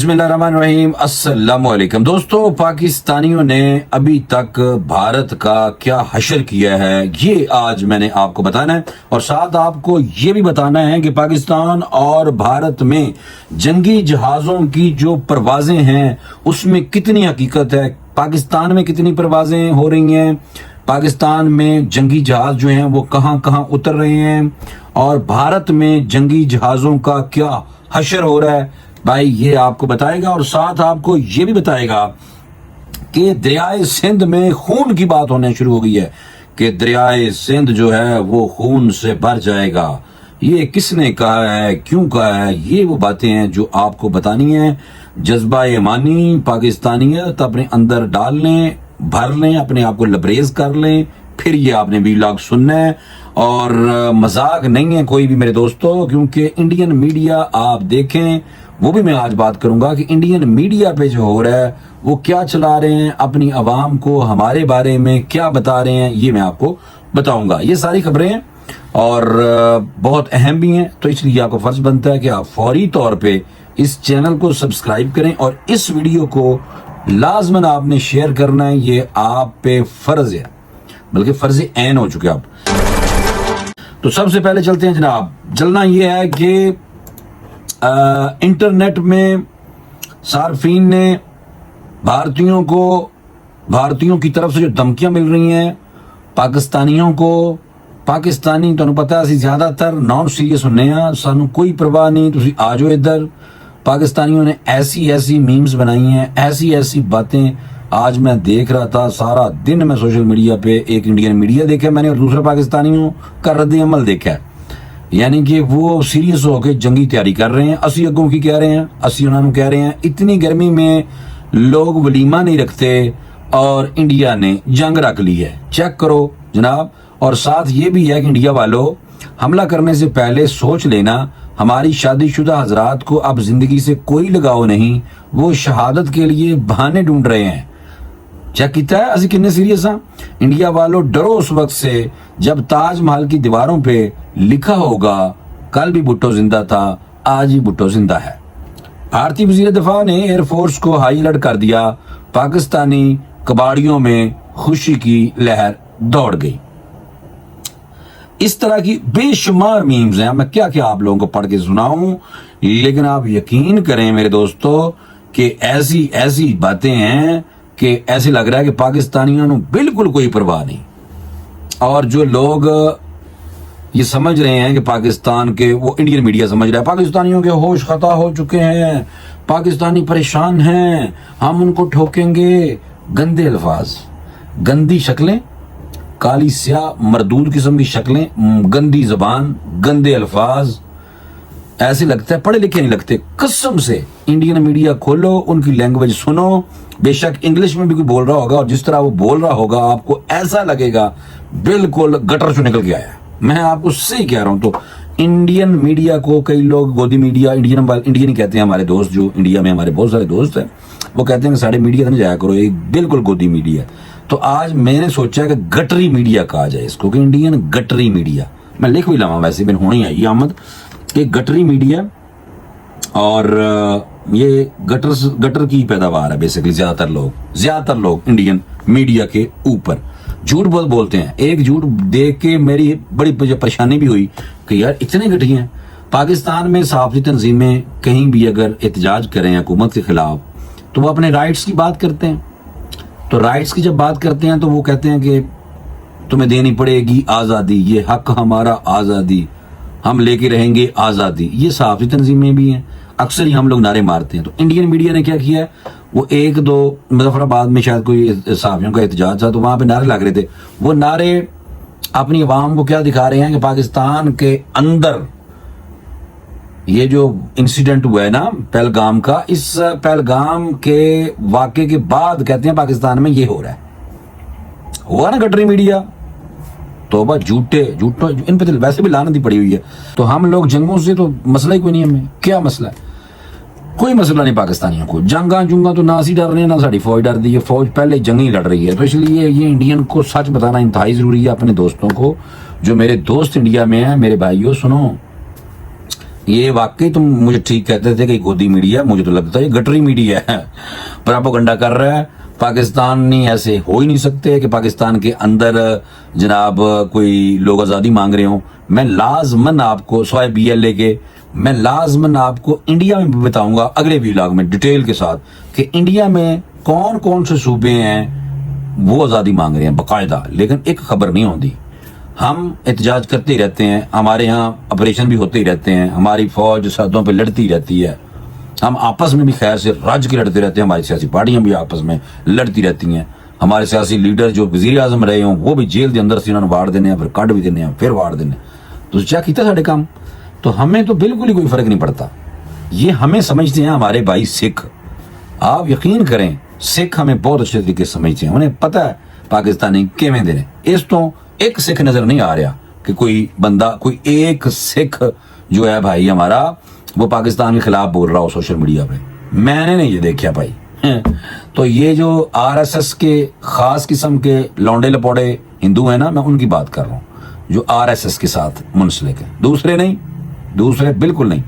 बिस्मिल्लाहिर्रहमानिर्रहीम। अस्सलाम वालेकुम दोस्तों, पाकिस्तानियों ने अभी तक भारत का क्या हशर किया है ये आज मैंने आपको बताना है, और साथ आपको ये भी बताना है कि पाकिस्तान और भारत में जंगी जहाजों की जो परवाजें हैं उसमें कितनी हकीकत है, पाकिस्तान में कितनी परवाजें हो रही हैं, पाकिस्तान में जंगी जहाज जो हैं वो कहां कहां उतर रहे हैं, और भारत में जंगी जहाजों का क्या हशर हो रहा है भाई ये आपको बताएगा। और साथ आपको ये भी बताएगा कि दरियाए सिंध में खून की बात होने शुरू हो गई है कि दरियाए सिंध जो है वो खून से भर जाएगा। ये किसने कहा है, क्यों कहा है, ये वो बातें हैं जो आपको बतानी है। जज्बा ईमानी पाकिस्तानियत अपने अंदर डाल लें, भर लें, अपने आप को लबरेज कर लें, फिर ये आपने व्लॉग सुनना है। और मजाक नहीं है कोई भी मेरे दोस्तों, क्योंकि इंडियन मीडिया आप देखें, वो भी मैं आज बात करूंगा कि इंडियन मीडिया पे जो हो रहा है वो क्या चला रहे हैं, अपनी आवाम को हमारे बारे में क्या बता रहे हैं, ये मैं आपको बताऊंगा। ये सारी खबरें हैं और बहुत अहम भी हैं, तो इसलिए आपको फर्ज बनता है कि आप फौरी तौर पे इस चैनल को सब्सक्राइब करें और इस वीडियो को लाजमन आपने शेयर करना है। ये आप पे फर्ज है, बल्कि फर्ज ऐन हो चुके आप। तो सबसे पहले चलते हैं जनाब। चलना ये है कि इंटरनेट में सार्फिन ने भारतीयों की तरफ से जो धमकियां मिल रही हैं पाकिस्तानियों को, पाकिस्तानी तुहानू पता है ज्यादातर नॉन सीरियस होने हैं, सानू कोई परवाह नहीं, तुसी आ जाओ इधर। पाकिस्तानियों ने ऐसी मीम्स बनाई हैं, ऐसी बातें। आज मैं देख रहा था सारा दिन, मैं सोशल मीडिया पे एक इंडियन मीडिया देखा मैंने और दूसरा पाकिस्तानियों का रद्द अमल देखा है, यानी कि वो सीरियस होकर जंगी तैयारी कर रहे हैं। असी अगों की कह रहे हैं, असी उन्होंने कह रहे हैं इतनी गर्मी में लोग वलीमा नहीं रखते और इंडिया ने जंग रख ली है। चेक करो जनाब। और साथ ये भी है कि इंडिया वालों, हमला करने से पहले सोच लेना, हमारी शादीशुदा हजरात को अब जिंदगी से कोई लगाव नहीं, वो शहादत के लिए बहाने ढूंढ रहे हैं। चेक किया है असि कितने सीरियस हाँ। इंडिया वालों डरो उस वक्त से जब ताजमहल की दीवारों पे लिखा होगा कल भी भुट्टो जिंदा था, आज ही भुट्टो जिंदा है। भारतीय वजीर दफा ने एयरफोर्स को हाई अलर्ट कर दिया, पाकिस्तानी कबाड़ियों में खुशी की लहर दौड़ गई। इस तरह की बेशुमार मीम्स हैं, मैं क्या क्या आप लोगों को पढ़ के सुनाऊं, लेकिन आप यकीन करें मेरे दोस्तों कि ऐसी बातें हैं कि ऐसे लग रहा है कि पाकिस्तानियों को बिल्कुल कोई परवाह नहीं। और जो लोग ये समझ रहे हैं कि पाकिस्तान के, वो इंडियन मीडिया समझ रहा है पाकिस्तानियों के होश खता हो चुके हैं, पाकिस्तानी परेशान हैं, हम उनको ठोकेंगे। गंदे अल्फाज, गंदी शक्लें, काली स्याह मरदूद किस्म की शक्लें, गंदी जबान, गंदे अल्फाज, ऐसे लगता है पढ़े लिखे नहीं लगते। कसम से इंडियन मीडिया खोलो, उनकी लैंग्वेज सुनो, बेशक इंग्लिश में भी कोई बोल रहा होगा और जिस तरह वो बोल रहा होगा आपको ऐसा लगेगा बिल्कुल गटर से निकल के आया। मैं आपको सही कह रहा हूं। तो इंडियन मीडिया को कई लोग गोदी मीडिया, इंडियन ही कहते हैं हमारे दोस्त, जो इंडिया में हमारे बहुत सारे दोस्त हैं, वो कहते हैं कि साढ़े मीडिया नहीं जाया करो, एक बिल्कुल गोदी मीडिया। तो आज मैंने सोचा कि गटरी मीडिया कहा जाए इसको, कि इंडियन गटरी मीडिया। मैं लिख भी लावा, वैसे भी होनी आई आमद कि गटरी मीडिया। और ये गटर की पैदावार है बेसिकली। ज्यादातर लोग इंडियन मीडिया के ऊपर झूठ बहुत बोलते हैं। एक झूठ देख के मेरी बड़ी परेशानी भी हुई कि यार इतने घटिया हैं। पाकिस्तान में सहाफती तंजीमें कहीं भी अगर एहतजाज करें हुकूमत के खिलाफ तो वो अपने राइट्स की बात करते हैं। तो राइट्स की जब बात करते हैं तो वो कहते हैं कि तुम्हें देनी पड़ेगी आज़ादी, ये हक हमारा आज़ादी, हम लेके रहेंगे आज़ादी। ये सहाफती तंजीमें भी हैं, अक्सर ही हम लोग नारे मारते हैं। तो इंडियन मीडिया ने क्या किया, वो एक दो मुजफ्फराबाद में शायद कोई सहाफियों का एहतजाज था तो वहां पे नारे लग रहे थे। वो नारे अपनी आवाम को क्या दिखा रहे हैं कि पाकिस्तान के अंदर ये जो इंसिडेंट हुआ है ना पहलगाम का, इस पहलगाम के वाक़े के बाद कहते हैं पाकिस्तान में ये हो रहा है। हुआ ना गटरी मीडिया, तो बस झूठे इन पे तो वैसे भी लानत ही पड़ी हुई है। तो हम लोग जंगों से तो मसला ही कोई नहीं, हमें क्या मसला है, कोई मसला नहीं पाकिस्तानियों को। जंगा तो ना असी डर रहे हैं ना साड़ी फौज डर दी है, फौज पहले जंग ही लड़ रही है। तो इसलिए ये इंडियन को सच बताना इंतहाई जरूरी है अपने दोस्तों को। जो मेरे दोस्त इंडिया में हैं, मेरे भाइयों सुनो, ये वाकई तुम मुझे ठीक कहते थे कि गोदी मीडिया, मुझे तो लगता है ये गटरी मीडिया है, प्रोपेगेंडा कर रहा है। पाकिस्तानी ऐसे हो ही नहीं सकते कि पाकिस्तान के अंदर जनाब कोई लोग आज़ादी मांग रहे हों। मैं लाजमन आपको सवाए BLA के, मैं लाजमन आपको इंडिया में भी बताऊंगा अगले व्लॉग में डिटेल के साथ कि इंडिया में कौन कौन से सूबे हैं वो आज़ादी मांग रहे हैं बाकायदा, लेकिन एक खबर नहीं होती। हम एहतजाज करते ही रहते हैं, हमारे यहाँ ऑपरेशन भी होते ही रहते हैं, हमारी फौज सरहदों पे लड़ती रहती है, हम आपस में भी खैर से रज के लड़ते रहते हैं, हमारी सियासी पार्टियां भी आपस में लड़ती रहती हैं, हमारे सियासी लीडर जो वज़ीर आज़म रहे हों वो भी जेल के अंदर से उन्होंने वाड़ देने, फिर कट भी देने, फिर वाड़ देने। तो क्या किया साढ़े काम, तो हमें तो बिल्कुल ही कोई फर्क नहीं पड़ता। ये हमें समझते हैं हमारे भाई सिख, आप यकीन करें सिख हमें बहुत अच्छे तरीके से समझते हैं, उन्हें पता है पाकिस्तानी किवें दे ने। इस तो एक सिख नजर नहीं आ रहा कि कोई बंदा, कोई एक सिख जो है भाई हमारा वो पाकिस्तान के खिलाफ बोल रहा हो सोशल मीडिया पे, मैंने नहीं ये देखा भाई। तो ये जो RSS के खास किस्म के लौंडे लपौड़े हिंदू हैं ना, मैं उनकी बात कर रहा हूँ जो RSS के साथ मुंसलिक है, दूसरे नहीं, दूसरे बिल्कुल नहीं।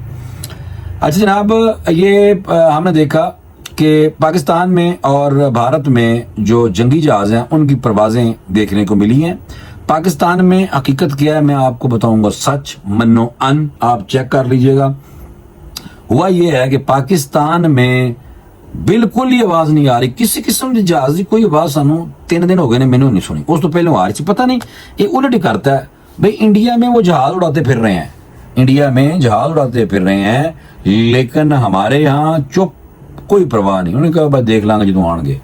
अच्छा जनाब, ये हमने देखा कि पाकिस्तान में और भारत में जो जंगी जहाज हैं उनकी परवाजें देखने को मिली हैं। पाकिस्तान में हकीकत क्या है मैं आपको बताऊंगा, सच मन्नो अन, आप चेक कर लीजिएगा। हुआ ये है कि पाकिस्तान में बिल्कुल ही आवाज नहीं आ रही किसी किस्म की जहाज की, कोई आवाज सानू 3 दिन हो गए ने मैंने नहीं सुनी, उस तो पहले आ रही थी, पता नहीं ये उलट ही करता है। भाई इंडिया में वो जहाज उड़ाते फिर रहे हैं, इंडिया में जहाज उड़ाते फिर रहे हैं, लेकिन हमारे यहाँ चुप, कोई परवाह नहीं। उन्होंने कहा भाई देख लांगे जो आएंगे,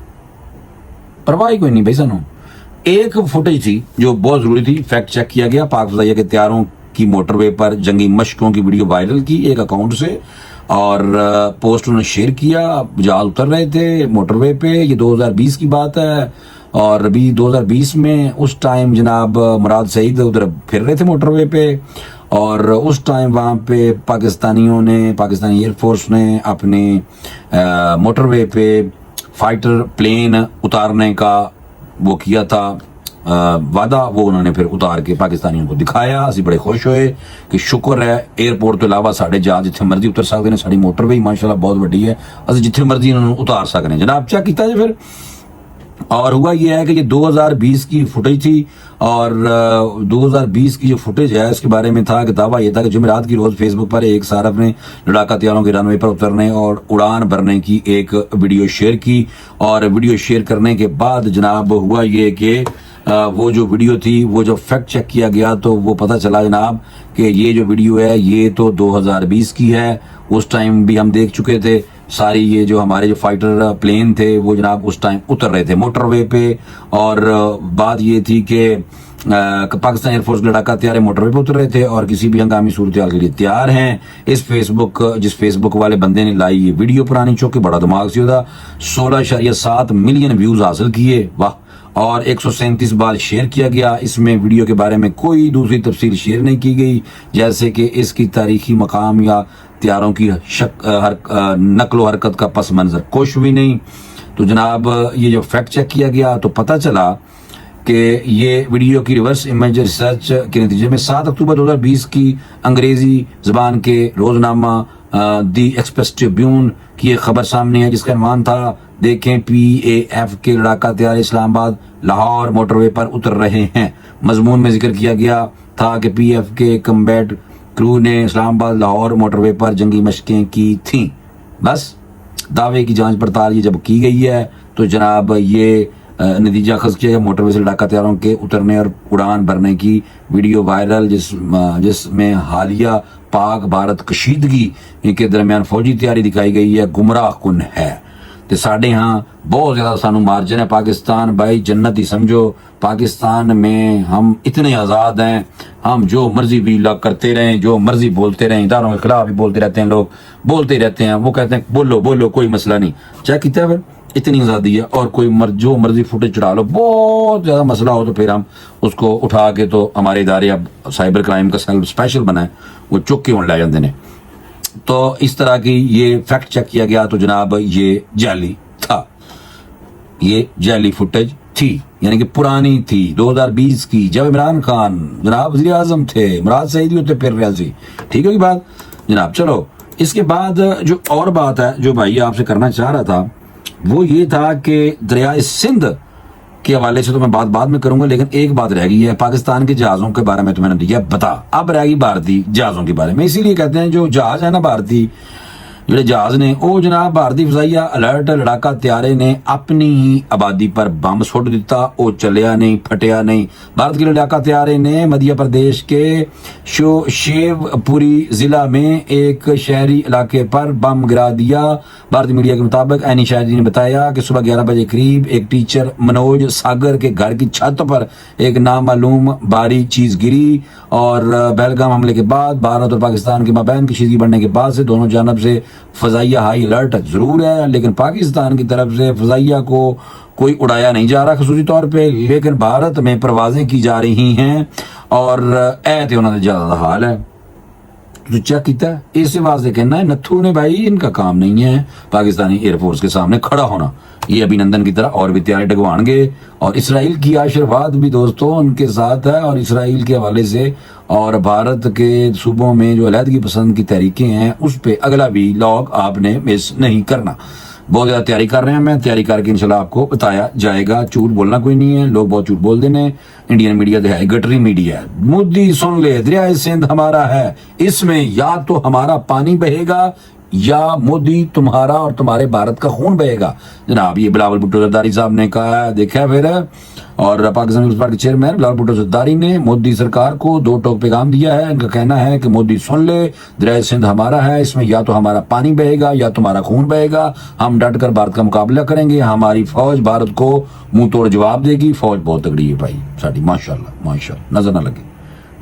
परवाह ही कोई नहीं भाई सानू। एक फुटेज थी जो बहुत जरूरी थी, फैक्ट चेक किया गया, पाक फजाइया के तैयारों की मोटरवे पर जंगी मशकों की वीडियो वायरल की एक अकाउंट से, और पोस्ट उन्होंने शेयर किया। जहाज उतर रहे थे मोटरवे पे, ये 2020 की बात है, और अभी 2020 में उस टाइम जनाब मुराद सईद उधर फिर रहे थे मोटरवे पे, और उस टाइम वहाँ पे पाकिस्तानियों ने, पाकिस्तानी एयरफोर्स ने अपने मोटरवे पे फाइटर प्लेन उतारने का वो किया था वादा, वो उन्होंने फिर उतार के पाकिस्तानियों को दिखाया। असी बड़े खुश होए कि शुक्र है एयरपोर्ट तो इलावा साढ़े जहाज जिथे मर्जी उतर सकते हैं, साड़ी मोटरवे माशाल्लाह बहुत वड्डी है, असी जिथे मर्जी इन्होंने उतार सकते हैं। जनाब क्या किया फिर, और हुआ ये है कि ये 2020 की फुटेज थी, और 2020 की जो फुटेज है इसके बारे में था कि दावा ये था कि जुमेरात की रोज फेसबुक पर एक सारफ ने लड़ाका तैयारों के रनवे पर उतरने और उड़ान भरने की एक वीडियो शेयर की, और वीडियो शेयर करने के बाद जनाब हुआ ये कि वो जो वीडियो थी वो जो फैक्ट चेक किया गया तो वो पता चला जनाब कि ये जो वीडियो है ये तो 2020 की है। उस टाइम भी हम देख चुके थे सारी ये जो हमारे जो फाइटर प्लेन थे वो जनाब उस टाइम उतर रहे थे मोटरवे पे, और बात ये थी कि पाकिस्तान एयरफोर्स लड़ाका तैयार मोटरवे पे उतर रहे थे और किसी भी हंगामी सूरत हाल के लिए तैयार हैं। जिस फेसबुक वाले बंदे ने लाई ये वीडियो पुरानी चौके बड़ा दिमाग से होता, 16.7 मिलियन व्यूज हासिल किए, वाह, और 137 बार शेयर किया गया। इसमें वीडियो के बारे में कोई दूसरी तफसील शेयर नहीं की गई, जैसे कि इसकी तारीखी मकाम या तैयारों की नकलो हरकत का पस मंजर कुछ भी नहीं। तो जनाब ये जो फैक्ट चेक किया गया तो पता चला कि ये वीडियो की रिवर्स इमेज रिसर्च के नतीजे में 7 अक्टूबर 2020 की अंग्रेजी जबान के रोजनामा दी एक्सप्रेस ट्रिब्यून की एक खबर सामने है, जिसका अनुमान था देखें PAF के लड़ाका तैयार इस्लामाबाद लाहौर मोटरवे पर उतर रहे हैं। मजमून में जिक्र किया गया था कि PAF के कम्बैट क्रू ने इस्लामाबाद लाहौर मोटरवे पर जंगी मशकें की थीं। बस दावे की जांच पड़ताल ये जब की गई है तो जनाब ये नतीजा खस किया गया, मोटरवे से लड़ाका तैयारों के उतरने और उड़ान भरने की वीडियो वायरल, जिसमें हालिया पाक भारत कशीदगी के दरमियान फौजी तैयारी दिखाई गई है, गुमराह कुन है। तो साढ़े यहाँ बहुत ज्यादा सानू मार्जिन है। पाकिस्तान भाई जन्नत ही समझो, पाकिस्तान में हम इतने आज़ाद हैं, हम जो मर्जी भी करते रहें, जो मर्जी बोलते रहें, इदारों के खिलाफ भी बोलते रहते हैं, लोग बोलते ही रहते हैं, वो कहते हैं बोलो बोलो कोई मसला नहीं, चाहे कितना फिर इतनी आज़ादी है, और कोई जो मर्जी फुटेज चढ़ा लो, बहुत ज़्यादा मसला हो तो फिर हम उसको उठा के, तो हमारे इदारे अब साइबर क्राइम का सेल स्पेशल बना है, वो चुक के ला जाते हैं। तो इस तरह की ये फैक्ट चेक किया गया तो जनाब ये जाली था, ये जाली फुटेज थी, यानी कि पुरानी थी 2020 की, जब इमरान खान जनाब वज़ीर आज़म थे, मुराद सईद होते फिर रियासी, ठीक है की बात। जनाब। चलो इसके बाद जो और बात है जो भाई आपसे करना चाह रहा था वो ये था कि दरियाए सिंध के हवाले से तो मैं बात बाद में करूंगा, लेकिन एक बात रह गई है पाकिस्तान के जहाज़ों के बारे में तो मैंने दिया बता, अब रह गई भारतीय जहाज़ों के बारे में। इसीलिए कहते हैं जो जहाज़ है ना भारतीय ਜਿਹੜੇ ਜਹਾਜ਼ ਨੇ ਉਹ ਜਨਾਬ ਭਾਰਤੀ ਫਜ਼ਾਈਆ ਅਲਰਟ ਲੜਾਕਾ ਤਿਆਰੇ ਨੇ अपनी ही आबादी पर बम सुट दिता, वो चलिया नहीं फटिया नहीं। भारत के लड़ाका त्यारे ने मध्य प्रदेश के शिवपुरी जिला में एक शहरी इलाके पर बम गिरा दिया। भारतीय मीडिया के मुताबिक ऐनी शाहिदी ने बताया कि सुबह 11 बजे करीब एक टीचर मनोज सागर के घर की छत पर एक नामालूम भारी चीज गिरी और पहलगाम हमले के बाद भारत और पाकिस्तान के माबैन कशीदगी बढ़ने के बाद से दोनों जानब से फजाइया हाई अलर्ट जरूर है, लेकिन पाकिस्तान की तरफ से फजाइया को कोई उड़ाया नहीं जा रहा खसूसी तौर पे, लेकिन भारत में परवाजें की जा रही हैं और ऐत उन्होंने ज्यादा हाल है तो चेक किया। इससे वास्ते कहना है नथू ने भाई इनका काम नहीं है पाकिस्तानी एयरफोर्स के सामने खड़ा होना, ये अभिनंदन की तरह और भी तैयारी डगवाएंगे और इसराइल की आशीर्वाद भी दोस्तों उनके साथ है। और इसराइल के हवाले से और भारत के सूबों में जो अलहदगी पसंद की तहरीकें हैं उस पर अगला भी लॉग आपने मिस नहीं करना। बहुत ज़्यादा तैयारी कर रहे हैं, मैं तैयारी करके इंशाल्लाह आपको बताया जाएगा। झूठ बोलना कोई नहीं है, लोग बहुत झूठ बोल देने। इंडियन मीडिया है गटरी मीडिया है। मोदी सुन ले दरिया सिंध हमारा है, इसमें या तो हमारा पानी बहेगा या मोदी तुम्हारा और तुम्हारे भारत का खून बहेगा। जनाब ये बिलावल भुट्टो जरदारी साहब ने कहा, देखा फिर। और पाकिस्तान पीपल्स पार्टी के चेयरमैन बिलावल भुट्टो जरदारी ने मोदी सरकार को दो टोक पैगाम दिया है। इनका कहना है कि मोदी सुन ले दरिया सिंध हमारा है, इसमें या तो हमारा पानी बहेगा या तुम्हारा खून बहेगा। हम डट कर भारत का मुकाबला करेंगे, हमारी फौज भारत को मुंह तोड़ जवाब देगी। फौज बहुत तगड़ी है भाई साड़ी, माशाल्लाह माशाल्लाह, नजर ना लगे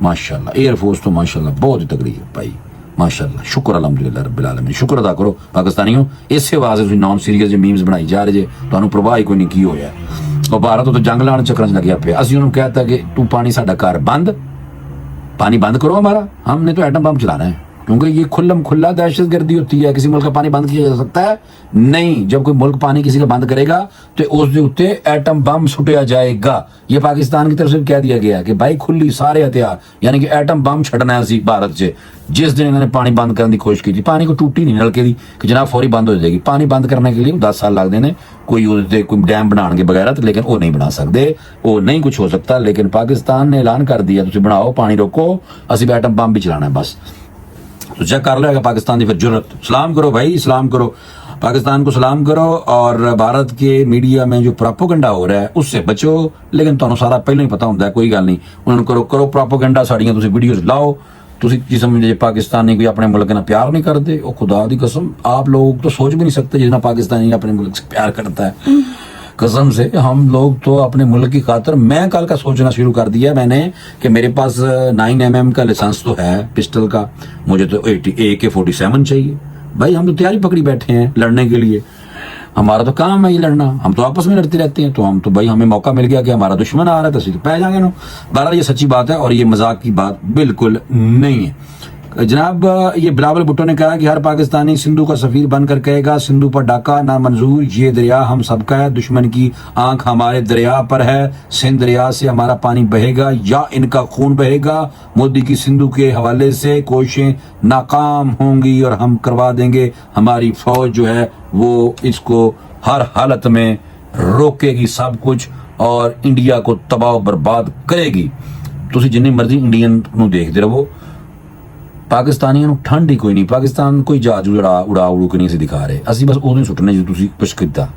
माशाल्लाह। एयरफोर्स तो माशाल्लाह बहुत ही तगड़ी है भाई माशाल्लाह। शुक्र अलहमदुलिल्लाह रब्बिल आलमीन, शुक्र अदा करो पाकिस्तानियों। इसे वास्ते तुसीं नॉन सीरीयस जो मीम्स बनाई जा रहे जे, तुहानूं परवाह ही कोई नहीं की होया। और भारत तो जंग लाने चक्कर च लग्या पिया। असीं उन्होंने कहता कि तू पानी साडा घर बंद, पानी बंद करो हमारा, हमने तो एटम बम चलाना है क्योंकि ये खुल्लम खुल्ला दहशतगर्दी होती है। किसी मुल्क का पानी बंद किया जा सकता है नहीं, जब कोई मुल्क पानी किसी का बंद करेगा तो उसके उत्ते एटम बम सुटिया जाएगा। ये पाकिस्तान की तरफ से कह दिया गया कि भाई खुली सारे हथियार यानी कि एटम बम छड़ना है भारत से। जिस दिन इन्होंने पानी बंद करने की कोशिश की थी, पानी को टूटी नहीं नलके दी कि जनाब फौरी बंद हो जाएगी। पानी बंद करने के लिए 10 साल लगते हैं, कोई डैम बनाने बगैर, लेकिन वो नहीं बना सकते, वो नहीं कुछ हो सकता। लेकिन पाकिस्तान ने ऐलान कर दिया तुम बनाओ पानी रोको, असीं एटम बम भी चलाना है बस। तो चेक कर लेगा पाकिस्तान की फिर जुर्रत। सलाम करो भाई, सलाम करो पाकिस्तान को, सलाम करो। और भारत के मीडिया में जो प्रोपोगंडा हो रहा है उससे बचो, लेकिन तुहानूं सारा पहले ही पता होंदा है, कोई गल नहीं। उन्होंने करो करो प्रोपोगंडा, साड़ियां तुसीं वीडियोज लाओ। तुसीं की समझे पाकिस्तानी कोई अपने मुल्क ना प्यार नहीं करते, वो खुदा दी कसम आप लोग तो सोच भी नहीं सकते जितना पाकिस्तानी अपने मुल्क से प्यार करता है। कसम से हम लोग तो अपने मुल्क की खातर, मैं कल का सोचना शुरू कर दिया मैंने कि मेरे पास 9mm का लाइसेंस तो है पिस्टल का, मुझे तो AK-47 चाहिए भाई। हम तो तैयारी पकड़ी बैठे हैं लड़ने के लिए, हमारा तो काम है ये लड़ना। हम तो आपस में लड़ते रहते हैं, तो हम तो भाई हमें मौका मिल गया कि हमारा दुश्मन आ रहा है तो सीधे पै जाएंगे ना। बहरहाल ये सच्ची बात है और ये मजाक की बात बिल्कुल नहीं है। जनाब ये बिलावल भुट्टो ने कहा कि हर पाकिस्तानी सिंधु का सफीर बनकर कहेगा सिंधु पर डाका ना मंजूर, ये दरिया हम सबका है, दुश्मन की आंख हमारे दरिया पर है। सिंध दरिया से हमारा पानी बहेगा या इनका खून बहेगा। मोदी की सिंधु के हवाले से कोशिशें नाकाम होंगी और हम करवा देंगे। हमारी फौज जो है वो इसको हर हालत में रोकेगी सब कुछ और इंडिया को तबाह बर्बाद करेगी। तुसीं जिन्नी मर्जी इंडियन नूं देखदे रहो, पाकिस्तानियों ਨੂੰ ठंड ही कोई नहीं। पाकिस्तान कोई जहाज उड़ा उड़ू के नहीं से दिखा रहे, असं बस उदों सुटने जो तुम कुछ किया।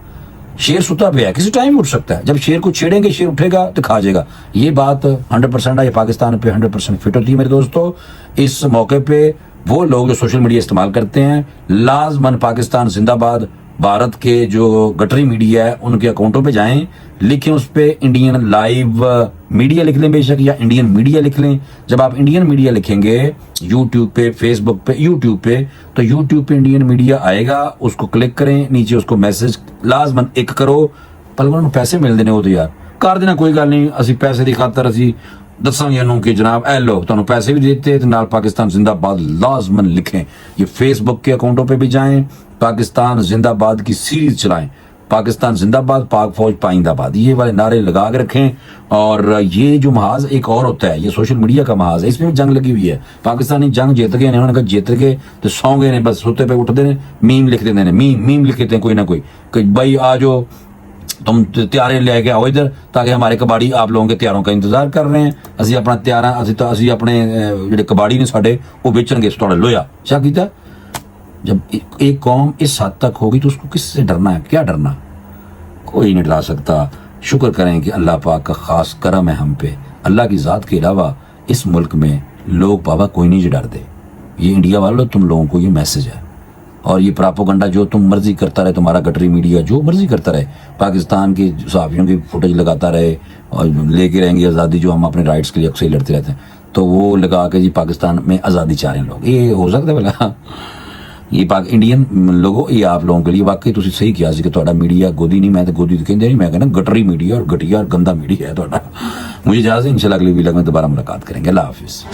शेर सुता पे है, किसी टाइम उठ सकता है, जब शेर को छेड़ेंगे शेर उठेगा तो खा जाएगा। ये बात 100% है, ये पाकिस्तान पे 100% फिट होती है मेरे दोस्तों। इस मौके पे वो लोग जो सोशल मीडिया इस्तेमाल करते हैं, लाजमन पाकिस्तान जिंदाबाद भारत के जो गटरी मीडिया है उनके अकाउंटों पे जाएं, लिखें उस पे इंडियन लाइव मीडिया लिख लें बेशक, या इंडियन मीडिया लिख लें। जब आप इंडियन मीडिया लिखेंगे यूट्यूब पे, फेसबुक पे, यूट्यूब पे, तो यूट्यूब पे इंडियन मीडिया आएगा, उसको क्लिक करें, नीचे उसको मैसेज लाजमन एक करो। पल पैसे मिल देने हो तो यार कर देना, कोई गल नहीं। असी पैसे की खातर असी दसांगे इन्हों कि जनाब ए लो तुहानूं पैसे भी देते तो नाल पाकिस्तान जिंदाबाद लाजमन लिखें। ये फेसबुक के अकाउंटों पे भी जाएं, पाकिस्तान जिंदाबाद की सीरीज चलाएं। پاکستان زندہ باد، پاک فوج پائندہ باد، یہ والے نعرے لگا کے رکھیں. اور یہ جو محاذ ایک اور ہوتا ہے، یہ سوشل میڈیا کا محاذ ہے، اس میں بھی جنگ لگی ہوئی ہے. پاکستانی جنگ جیت گئے، انہوں نے کہا جیت گئے تو سو گئے نے، بس سوتے پہ اٹھتے ہیں، میم لکھ دیتے ہیں، میم لکھ دیتے ہیں کوئی نہ کوئی کہ بھائی آجو تم تیارے لے کے آؤ ادھر، تاکہ ہمارے کباڑی آپ لوگوں کے تیاروں کا انتظار کر رہے ہیں. اسی اپنا تیارا اسی اپنے جڑے کباڑی نے ساڈے وہ بیچن گے تھوڑا لویا کیا کیتا. جب ایک قوم اس حد تک ہوگی تو اس کو کس سے ڈرنا ہے؟ کیا ڈرنا؟ کوئی نہیں ڈرا سکتا. شکر کریں کہ اللہ پاک کا خاص کرم ہے ہم پہ. اللہ کی ذات کے علاوہ اس ملک میں لوگ بابا کوئی نہیں جو ڈر دے. یہ انڈیا والوں تم لوگوں کو یہ میسج ہے. اور یہ پراپوگنڈا جو تم مرضی کرتا رہے، تمہارا گٹری میڈیا جو مرضی کرتا رہے، پاکستان کے صحافیوں کی فوٹیج لگاتا رہے اور لے کے رہیں گے آزادی، جو ہم اپنے رائٹس کے لیے اکثر لڑتے رہتے ہیں، تو وہ لگا کے جی پاکستان میں آزادی چاہ رہے ہیں لوگ. یہ ہو سکتا ہے بھلا؟ یہ انڈین لوگوں، یہ آپ لوگوں کے لیے واقعی تسی صحیح کیا سی کہ تہاڈا میڈیا گودی نہیں، میں تو گودی تو کہندے نہیں، میں کہنا گٹری میڈیا اور گھٹیا اور گندا میڈیا ہے تہاڈا. مجھے اجازت ہے، انشاءاللہ اگلی ویلاگ میں دوبارہ ملاقات کریں گے. اللہ حافظ.